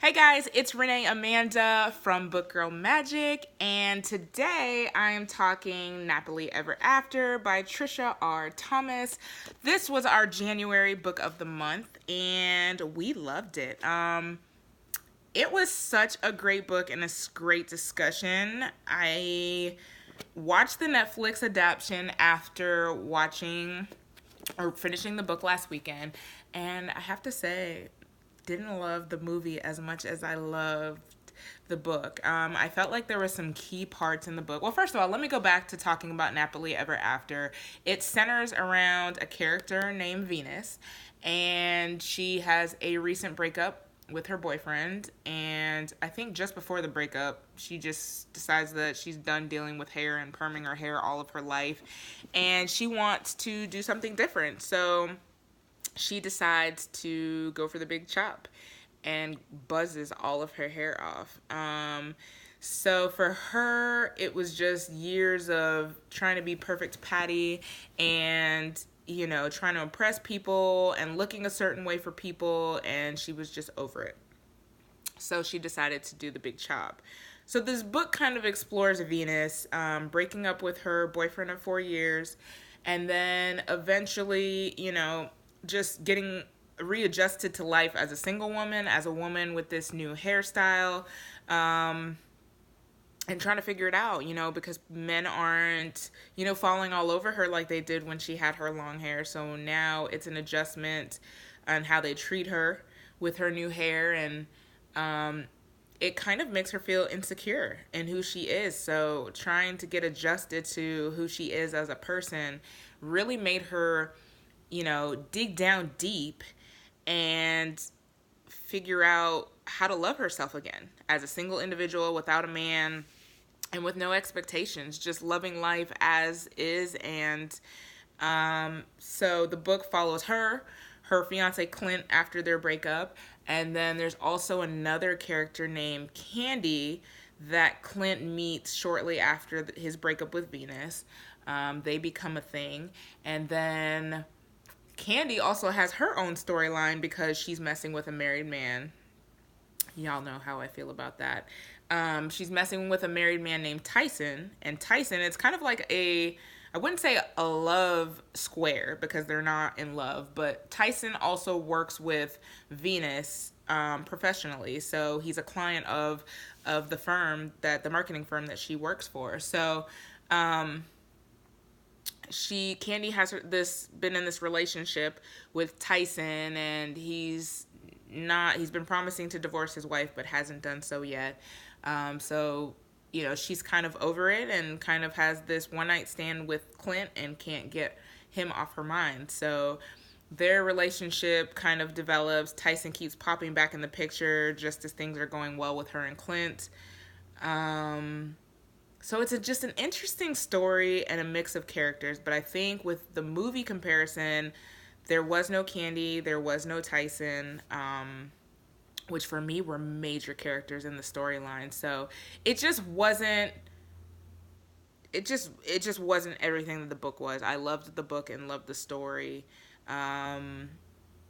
Hey guys, it's Renee Amanda from Book Girl Magic, and today I am talking Nappily Ever After by Trisha R. Thomas. This was our January book of the month, and we loved it. It was such a great book and a great discussion. I watched the Netflix adaptation after watching or finishing the book last weekend, and I have to say, didn't love the movie as much as I loved the book. I felt like there were some key parts in the book. Well, first of all, let me go back to talking about Nappily Ever After. It centers around a character named Venus, and she has a recent breakup with her boyfriend, and I think just before the breakup she just decides that she's done dealing with hair and perming her hair all of her life, and she wants to do something different. So she decides to go for the big chop and buzzes all of her hair off. So for her, it was just years of trying to be perfect Patty and, trying to impress people and looking a certain way for people, and she was just over it. So she decided to do the big chop. So this book kind of explores Venus breaking up with her boyfriend of 4 years, and then eventually, just getting readjusted to life as a single woman, as a woman with this new hairstyle, and trying to figure it out, because men aren't, falling all over her like they did when she had her long hair. So now it's an adjustment on how they treat her with her new hair, and it kind of makes her feel insecure in who she is. So trying to get adjusted to who she is as a person really made her, dig down deep and figure out how to love herself again as a single individual without a man and with no expectations, just loving life as is. And so the book follows her fiance Clint after their breakup, and then there's also another character named Candy that Clint meets shortly after his breakup with Venus. They become a thing, and then Candy also has her own storyline because she's messing with a married man. Y'all know how I feel about that. She's messing with a married man named Tyson, and Tyson, it's kind of like I wouldn't say a love square because they're not in love, but Tyson also works with Venus professionally. So he's a client of the marketing firm that she works for. So Candy has been in this relationship with Tyson, and he's been promising to divorce his wife but hasn't done so yet. So she's kind of over it and kind of has this one night stand with Clint and can't get him off her mind. So their relationship kind of develops. Tyson keeps popping back in the picture just as things are going well with her and Clint. So it's just an interesting story and a mix of characters. But I think with the movie comparison, there was no Candy, there was no Tyson, which for me were major characters in the storyline. So it just wasn't. It just wasn't everything that the book was. I loved the book and loved the story. In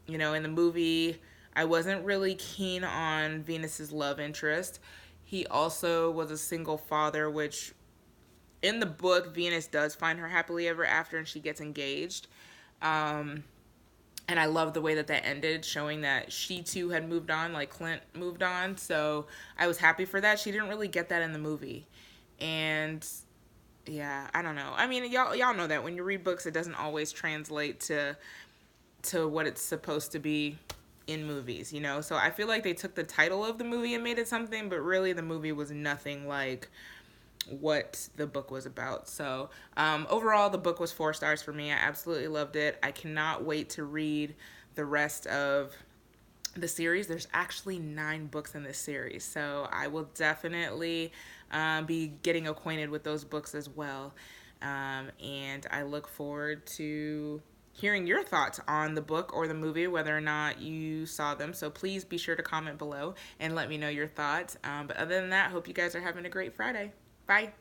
the movie, I wasn't really keen on Venus's love interest. He also was a single father, which in the book, Venus does find her happily ever after and she gets engaged. And I love the way that ended, showing that she too had moved on, like Clint moved on. So I was happy for that. She didn't really get that in the movie. And yeah, I don't know. I mean, y'all know that when you read books, it doesn't always translate to what it's supposed to be in movies, So I feel like they took the title of the movie and made it something, but really the movie was nothing like what the book was about. So overall, the book was 4 stars for me. I absolutely loved it. I cannot wait to read the rest of the series. There's actually 9 books in this series, so I will definitely be getting acquainted with those books as well. And I look forward to hearing your thoughts on the book or the movie, whether or not you saw them. So please be sure to comment below and let me know your thoughts. But other than that, hope you guys are having a great Friday. Bye.